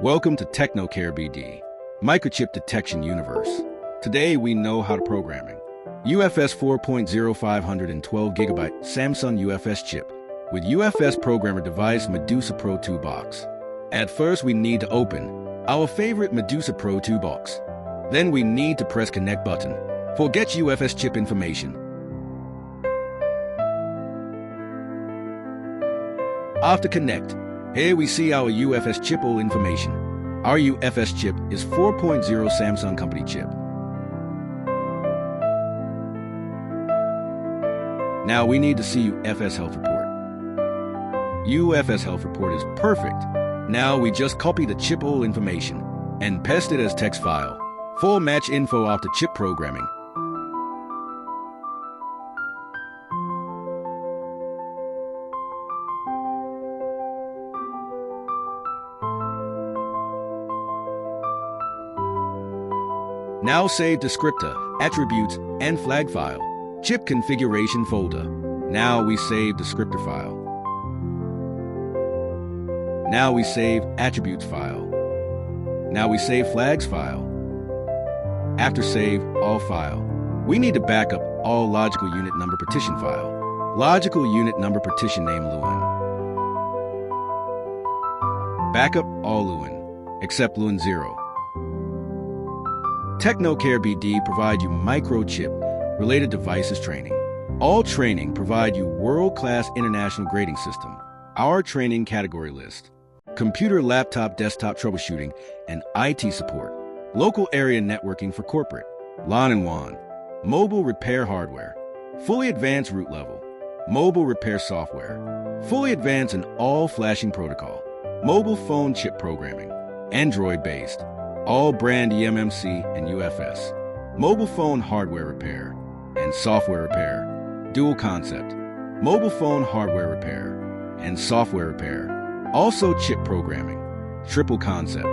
Welcome to TechnocareBD, Microchip Detection Universe. Today we know how to programming. UFS 4.0 512GB Samsung UFS chip with UFS programmer device Medusa Pro 2 box. At first we need to open our favorite Medusa Pro 2 box. Then we need to press connect button for get UFS chip information. After connect, here we see our UFS chip all information. Our UFS chip is 4.0 Samsung company chip. Now we need to see UFS health report. UFS health report is perfect. Now we just copy the chip all information and paste it as text file. Full match info after chip programming. Now save descriptor, attributes, and flag file. Chip configuration folder. Now we save descriptor file. Now we save attributes file. Now we save flags file. After save all file, we need to back up all logical unit number partition file. Logical unit number partition name Lewin. Backup all Lewin, except Lewin 0. TechnocareBD provide you Microchip related devices training. All training provide you world-class international grading system. Our training category list: computer, laptop, desktop troubleshooting, and IT support. Local area networking for corporate. LAN and WAN. Mobile repair hardware. Fully advanced root level. Mobile repair software. Fully advanced in all flashing protocol. Mobile phone chip programming. Android-based. All brand Emmc and UFS. Mobile phone hardware repair and software repair. Dual concept. Mobile phone hardware repair and software repair. Also chip programming. Triple concept.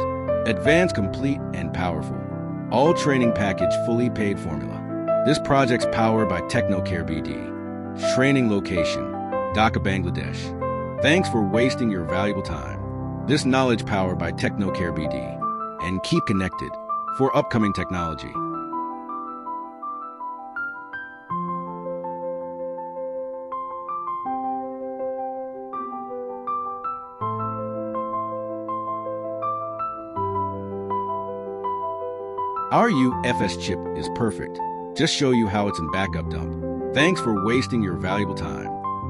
Advanced, complete, and powerful. All training package fully paid formula. This project's powered by TechnocareBD. Training location: Dhaka, Bangladesh. Thanks for wasting your valuable time. This knowledge powered by TechnocareBD. And keep connected for upcoming technology. Our UFS chip is perfect. Just show you how it's in backup dump. Thanks for wasting your valuable time.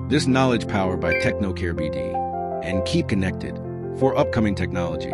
This knowledge powered by TechnocareBD. And keep connected for upcoming technology.